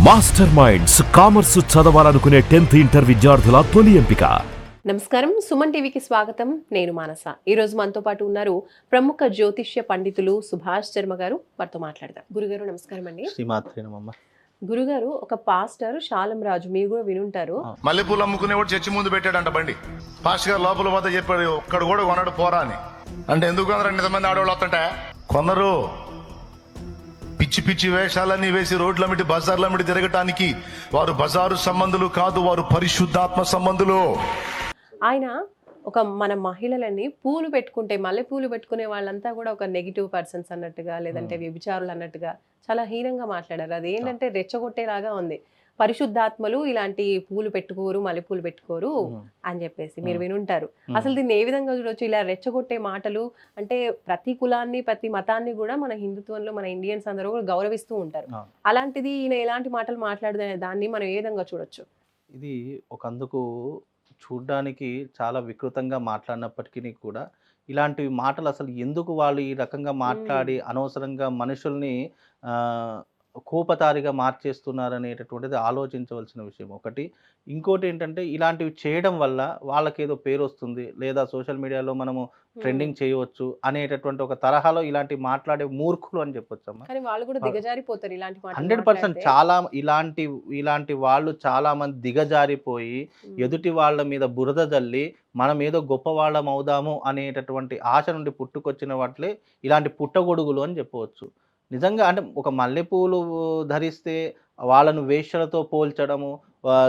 Master minds commerce చదవాలనుకునే 10th inter విద్యార్థుల తొలి ఎంపిక. నమస్కారం, సుమన్ టీవీకి స్వాగతం. నేను మానస. ఈ రోజు మనతో పాటు ఉన్నారు ప్రముఖ జ్యోతిష్య పండితులు సుభాష్ శర్మ గారు. వారితో మాట్లాడదాం. గురుగారు నమస్కారం అండి. గురుగారు, ఒక పాస్టర్ శాలం రాజు, మీరు కూడా వినుంటారు, మల్లెపూలు అమ్ముకునేవాడు చర్చి ముందు పెట్టాడంట బండి. పాస్టర్ గారు లోపల వద్ద చెప్పాడు, ఒక్కడు కూడా కొన్నాడు పోరా అని. అంటే ఎందుకు కొందరు 2 ఆడవాళ్ళు వస్తుంటే కొందరు పిచ్చి పిచ్చి వేషాలన్నీ వేసి రోడ్లమిటి బజార్లమిటి తిరగటానికి వారు బజారు సంబంధులు కాదు, వారు పరిశుద్ధాత్మ సంబంధులు. ఆయన మన మహిళలని పూలు పెట్టుకుంటే, మల్లె పూలు పెట్టుకునే వాళ్ళంతా కూడా ఒక నెగిటివ్ పర్సన్స్ అన్నట్టుగా, లేదంటే వ్యభిచారులు అన్నట్టుగా చాలా హీనంగా మాట్లాడారు. అది ఏంటంటే రెచ్చగొట్టేలాగా ఉంది. పరిశుద్ధాత్మలు ఇలాంటి పూలు పెట్టుకోరు, మల్లెపూలు పెట్టుకోరు అని చెప్పేసి మీరు వినుంటారు. అసలు దీన్ని ఏ విధంగా చూడొచ్చు? ఇలా రెచ్చగొట్టే మాటలు అంటే ప్రతి కులాన్ని, ప్రతి మతాన్ని కూడా మన హిందుత్వంలో మన ఇండియన్స్ అందరూ కూడా గౌరవిస్తూ ఉంటారు. అలాంటిది ఈయన ఎలాంటి మాటలు మాట్లాడదే దాన్ని మనం ఏ విధంగా చూడొచ్చు? ఇది ఒకందుకు చూడ్డానికి చాలా వికృతంగా మాట్లాడినప్పటికీ కూడా ఇలాంటి మాటలు అసలు ఎందుకు వాళ్ళు ఈ రకంగా మాట్లాడి అనవసరంగా మనుషుల్ని కోపతారిగా మార్చేస్తున్నారు అనేటటువంటిది ఆలోచించవలసిన విషయం ఒకటి. ఇంకోటి ఏంటంటే ఇలాంటివి చేయడం వల్ల వాళ్ళకేదో పేరు వస్తుంది, లేదా సోషల్ మీడియాలో మనము ట్రెండింగ్ చేయవచ్చు అనేటటువంటి ఒక తరహాలో ఇలాంటి మాట్లాడే మూర్ఖులు అని చెప్పొచ్చమ్మా. 100% చాలా ఇలాంటి వాళ్ళు చాలా మంది దిగజారిపోయి ఎదుటి వాళ్ళ మీద బురద జల్లి మనం ఏదో గొప్ప వాళ్ళం అవుదాము అనేటటువంటి ఆశ నుండి పుట్టుకొచ్చిన వాటిలే ఇలాంటి పుట్టగొడుగులు అని చెప్పవచ్చు. నిజంగా అంటే ఒక మల్లెపూలు ధరిస్తే వాళ్ళను వేశ్యలతో పోల్చడము,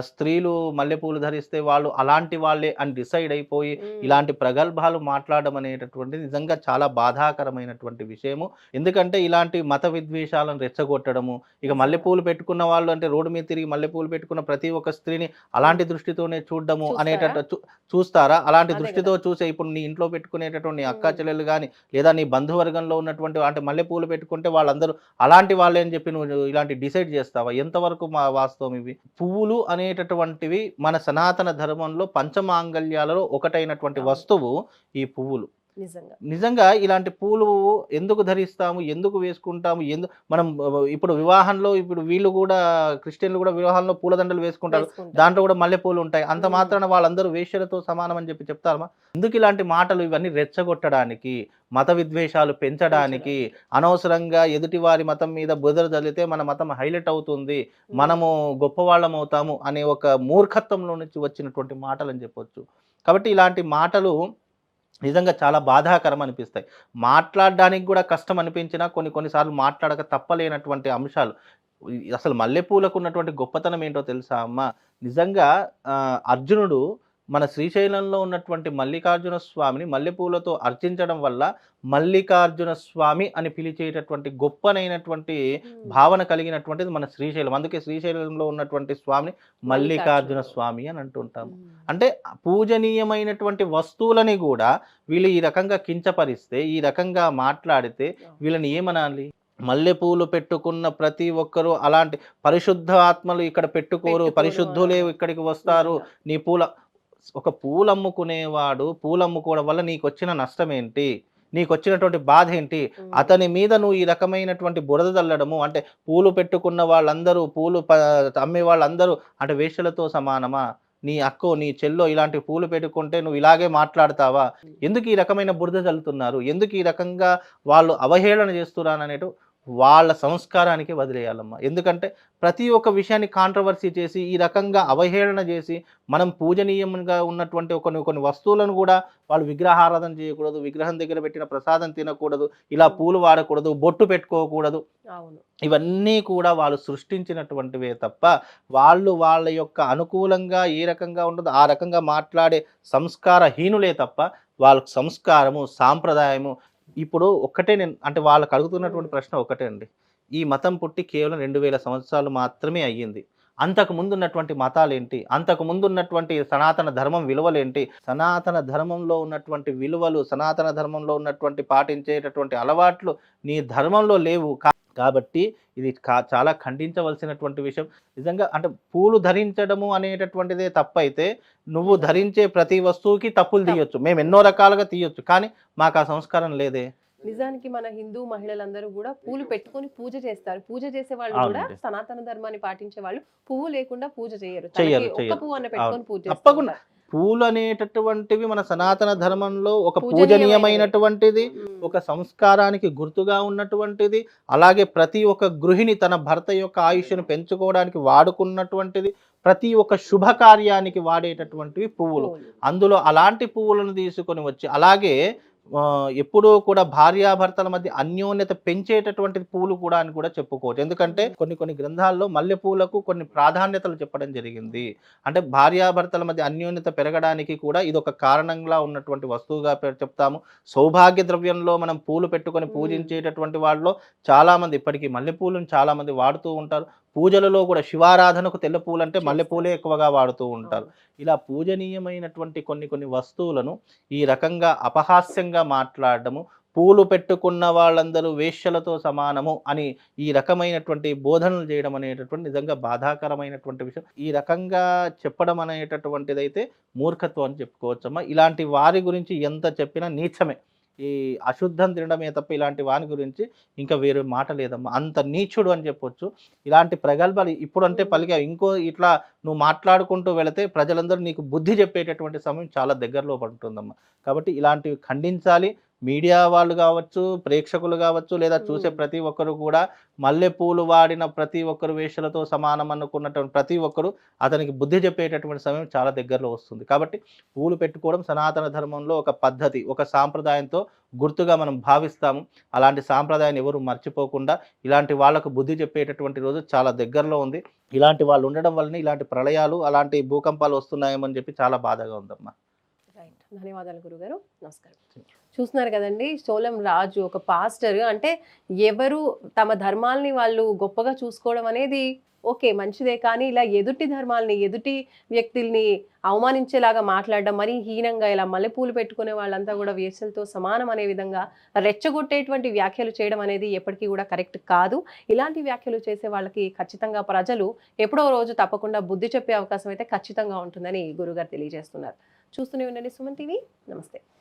స్త్రీలు మల్లెపూలు ధరిస్తే వాళ్ళు అలాంటి వాళ్ళే అని డిసైడ్ అయిపోయి ఇలాంటి ప్రగల్భాలు మాట్లాడడం అనేటటువంటిది నిజంగా చాలా బాధాకరమైనటువంటి విషయము. ఎందుకంటే ఇలాంటి మత విద్వేషాలను రెచ్చగొట్టడము, ఇక మల్లెపూలు పెట్టుకున్న వాళ్ళు అంటే రోడ్డు మీద తిరిగి మల్లెపూలు పెట్టుకున్న ప్రతి ఒక్క స్త్రీని అలాంటి దృష్టితోనే చూడడము అనేటట్టు చూస్తారా? అలాంటి దృష్టితో చూసే ఇప్పుడు నీ ఇంట్లో పెట్టుకునేటటువంటి నీ అక్కా చెల్లెలు కానీ, లేదా నీ బంధువర్గంలో ఉన్నటువంటి అంటే మల్లెపూలు పెట్టుకుంటే వాళ్ళందరూ అలాంటి వాళ్ళే అని చెప్పి నువ్వు ఇలాంటి డిసైడ్ చేస్తావా? ఎంతవరకు వాస్తవం ఇవి? పువ్వులు అనేటటువంటివి మన సనాతన ధర్మంలో పంచమాంగళ్యాలలో ఒకటైనటువంటి వస్తువు ఈ పువ్వులు. నిజంగా ఇలాంటి పూలు ఎందుకు ధరిస్తాము, ఎందుకు వేసుకుంటాము, మనం ఇప్పుడు వివాహంలో ఇప్పుడు వీళ్ళు కూడా క్రిస్టియన్లు కూడా వివాహంలో పూలదండలు వేసుకుంటారు, దాంట్లో కూడా మల్లెపూలు ఉంటాయి. అంత మాత్రాన వాళ్ళందరూ వేశ్యలతో సమానం అని చెప్తారమ్మా. ఎందుకు ఇలాంటి మాటలు? ఇవన్నీ రెచ్చగొట్టడానికి, మత విద్వేషాలు పెంచడానికి, అనవసరంగా ఎదుటి వారి మతం మీద బురద జల్లితే మన మతం హైలైట్ అవుతుంది, మనము గొప్పవాళ్ళం అవుతాము అనే ఒక మూర్ఖత్వంలో నుంచి వచ్చినటువంటి మాటలు అని చెప్పొచ్చు. కాబట్టి ఇలాంటి మాటలు నిజంగా చాలా బాధాకరం అనిపిస్తాయి. మాట్లాడడానికి కూడా కష్టం అనిపించినా కొన్నిసార్లు మాట్లాడక తప్పలేనటువంటి అంశాలు. అసలు మల్లెపూలకు ఉన్నటువంటి గొప్పతనం ఏంటో తెలుసా అమ్మ? నిజంగా అర్జునుడు మన శ్రీశైలంలో ఉన్నటువంటి మల్లికార్జున స్వామిని మల్లెపూలతో అర్చించడం వల్ల మల్లికార్జున స్వామి అని పిలిచేటటువంటి గొప్పనైనటువంటి భావన కలిగినటువంటిది మన శ్రీశైలం. అందుకే శ్రీశైలంలో ఉన్నటువంటి స్వామిని మల్లికార్జున స్వామి అని అంటుంటాము. అంటే పూజనీయమైనటువంటి వస్తువులని కూడా వీళ్ళు ఈ రకంగా కించపరిస్తే, ఈ రకంగా మాట్లాడితే వీళ్ళని ఏమనాలి? మల్లెపూలు పెట్టుకున్న ప్రతి ఒక్కరూ అలాంటి పరిశుద్ధ ఆత్మలు ఇక్కడ పెట్టుకోరు, పరిశుద్ధులే ఇక్కడికి వస్తారు. నీ ఒక పూలు అమ్ముకునేవాడు పూలు అమ్ముకోవడం వల్ల నీకు వచ్చిన నష్టం ఏంటి? నీకు వచ్చినటువంటి బాధ ఏంటి? అతని మీద నువ్వు ఈ రకమైనటువంటి బురద చల్లడము అంటే పూలు పెట్టుకున్న వాళ్ళందరూ, పూలు అమ్మే వాళ్ళందరూ అంటే వేశ్యలతో సమానమా? నీ అక్కో నీ చెల్లో ఇలాంటి పూలు పెట్టుకుంటే నువ్వు ఇలాగే మాట్లాడతావా? ఎందుకు ఈ రకమైన బురద చల్లుతున్నారు? ఎందుకు ఈ రకంగా వాళ్ళు అవహేళన చేస్తున్నారు అనేటు వాళ్ళ సంస్కారానికి వదిలేయాలమ్మా. ఎందుకంటే ప్రతి ఒక్క విషయాన్ని కాంట్రవర్సీ చేసి ఈ రకంగా అవహేళన చేసి మనం పూజనీయంగా ఉన్నటువంటి కొన్ని వస్తువులను కూడా వాళ్ళు విగ్రహారాధన చేయకూడదు, విగ్రహం దగ్గర పెట్టిన ప్రసాదం తినకూడదు, ఇలా పూలు వాడకూడదు, బొట్టు పెట్టుకోకూడదు. ఇవన్నీ కూడా వాళ్ళు సృష్టించినటువంటివే తప్ప వాళ్ళ యొక్క అనుకూలంగా ఏ రకంగా ఉండదో ఆ రకంగా మాట్లాడే సంస్కారహీనులే తప్ప వాళ్ళకు సంస్కారము, సాంప్రదాయము ఇప్పుడు ఒక్కటే. నేను అంటే వాళ్ళకు అడుగుతున్నటువంటి ప్రశ్న ఒకటే అండి. ఈ మతం పుట్టి కేవలం 2000 సంవత్సరాలు మాత్రమే అయ్యింది. అంతకు ముందు ఉన్నటువంటి మతాలేంటి? అంతకు ముందు ఉన్నటువంటి సనాతన ధర్మం విలువలేంటి? సనాతన ధర్మంలో ఉన్నటువంటి విలువలు, సనాతన ధర్మంలో ఉన్నటువంటి పాటించేటటువంటి అలవాట్లు నీ ధర్మంలో లేవు. కాబట్టి ఇది చాలా ఖండించవలసినటువంటి విషయం. నిజంగా అంటే పూలు ధరించడము అనేటటువంటిదే తప్పైతే నువ్వు ధరించే ప్రతి వస్తువుకి తప్పులు తీయొచ్చు, మేము ఎన్నో రకాలుగా తీయొచ్చు, కానీ మాకు ఆ సంస్కారం లేదే. నిజానికి మన హిందూ మహిళలందరూ కూడా పూలు పెట్టుకొని పూజ చేస్తారు. పూజ చేసే వాళ్ళు కూడా అవునండి. సనాతన ధర్మాన్ని పాటించే వాళ్ళు పువ్వు లేకుండా పూజ చేయరు. చెయ్యరు, తలకి ఒక్క చెయ్యరు. పువ్వు అన్న పెట్టుకొని పూజ చేస్తూ తప్పకుండా ఉంటారు. పూలు అనేటటువంటివి మన సనాతన ధర్మంలో ఒక పూజనీయమైనవి. పూజనీయమైనటువంటిది, ఒక సంస్కారానికి గుర్తుగా ఉన్నటువంటిది. అలాగే ప్రతి ఒక్క గృహిణి తన భర్త యొక్క ఆయుష్ను పెంచుకోవడానికి వాడుకున్నటువంటిది. ప్రతి ఒక్క శుభకార్యానికి వాడేటటువంటివి పువ్వులు. పువ్వులు. అందులో అలాంటి పువ్వులను తీసుకొని వచ్చి అలాగే ఎప్పుడూ కూడా భార్యాభర్తల మధ్య అన్యోన్యత పెంచేటటువంటి పూలు కూడా అని కూడా చెప్పుకోవచ్చు. ఎందుకంటే కొన్ని కొన్ని గ్రంథాల్లో మల్లె పూలకు కొన్ని ప్రాధాన్యతలు చెప్పడం జరిగింది. అంటే భార్యాభర్తల మధ్య అన్యోన్యత పెరగడానికి కూడా ఇది ఒక కారణంగా ఉన్నటువంటి వస్తువుగా చెప్తాము. సౌభాగ్య ద్రవ్యంలో మనం పూలు పెట్టుకొని పూజించేటటువంటి వాళ్ళలో చాలా మంది ఇప్పటికీ మల్లె పూలను చాలా మంది వాడుతూ ఉంటారు. పూజలలో కూడా శివారాధనకు తెల్ల పూలు అంటే మల్లె పూలే ఎక్కువగా వాడుతూ ఉంటారు. ఇలా పూజనీయమైనటువంటి కొన్ని కొన్ని వస్తువులను ఈ రకంగా అపహాస్యంగా మాట్లాడడము, పూలు పెట్టుకున్న వాళ్ళందరూ వేశ్యలతో సమానము అని ఈ రకమైనటువంటి బోధనలు చేయడం అనేటటువంటి నిజంగా బాధాకరమైనటువంటి విషయం. ఈ రకంగా చెప్పడం అనేటటువంటిదైతే మూర్ఖత్వం అని చెప్పుకోవచ్చమ్మా. ఇలాంటి వారి గురించి ఎంత చెప్పినా నీచమే. ఈ అశుద్ధం తినడమే తప్ప ఇలాంటి వాని గురించి ఇంకా వేరే మాట లేదమ్మా. అంత నీచుడు అని చెప్పొచ్చు. ఇలాంటి ప్రగల్భాలు ఇప్పుడంటే పలిగా ఇంకో ఇట్లా నువ్వు మాట్లాడుకుంటూ వెళితే ప్రజలందరూ నీకు బుద్ధి చెప్పేటటువంటి సమయం చాలా దగ్గరలో పడుతుందమ్మా. కాబట్టి ఇలాంటివి ఖండించాలి. మీడియా వాళ్ళు కావచ్చు, ప్రేక్షకులు కావచ్చు, లేదా చూసే ప్రతి ఒక్కరు కూడా మల్లెపూలు వాడిన ప్రతి ఒక్కరు వేషలతో సమానం అనుకున్నటువంటి ప్రతి ఒక్కరు అతనికి బుద్ధి చెప్పేటటువంటి సమయం చాలా దగ్గరలో వస్తుంది. కాబట్టి పూలు పెట్టుకోవడం సనాతన ధర్మంలో ఒక పద్ధతి, ఒక సాంప్రదాయంతో గుర్తుగా మనం భావిస్తాము. అలాంటి సాంప్రదాయాన్ని ఎవరు మర్చిపోకుండా ఇలాంటి వాళ్ళకు బుద్ధి చెప్పేటటువంటి రోజు చాలా దగ్గరలో ఉంది. ఇలాంటి వాళ్ళు ఉండడం వల్లనే ఇలాంటి ప్రళయాలు, అలాంటి భూకంపాలు వస్తున్నాయేమని చెప్పి చాలా బాధగా ఉందమ్మా. రైట్. ధన్యవాదాలు గురుగారు. నమస్కారం. చూస్తున్నారు కదండి, సోలం రాజు ఒక పాస్టర్. అంటే ఎవరు తమ ధర్మాల్ని వాళ్ళు గొప్పగా చూసుకోవడం అనేది ఓకే, మంచిదే. కానీ ఇలా ఎదుటి ధర్మాల్ని, ఎదుటి వ్యక్తుల్ని అవమానించేలాగా మాట్లాడడం, మరీ హీనంగా ఇలా మల్లెపూలు పెట్టుకునే వాళ్ళంతా కూడా వేసలతో సమానం అనే విధంగా రెచ్చగొట్టేటువంటి వ్యాఖ్యలు చేయడం అనేది ఎప్పటికీ కూడా కరెక్ట్ కాదు. ఇలాంటి వ్యాఖ్యలు చేసే వాళ్ళకి ఖచ్చితంగా ప్రజలు ఎప్పుడో రోజు తప్పకుండా బుద్ధి చెప్పే అవకాశం అయితే ఖచ్చితంగా ఉంటుందని గురుగారు తెలియజేస్తున్నారు. చూస్తూనే ఉండండి సుమన్ టీవీ. నమస్తే.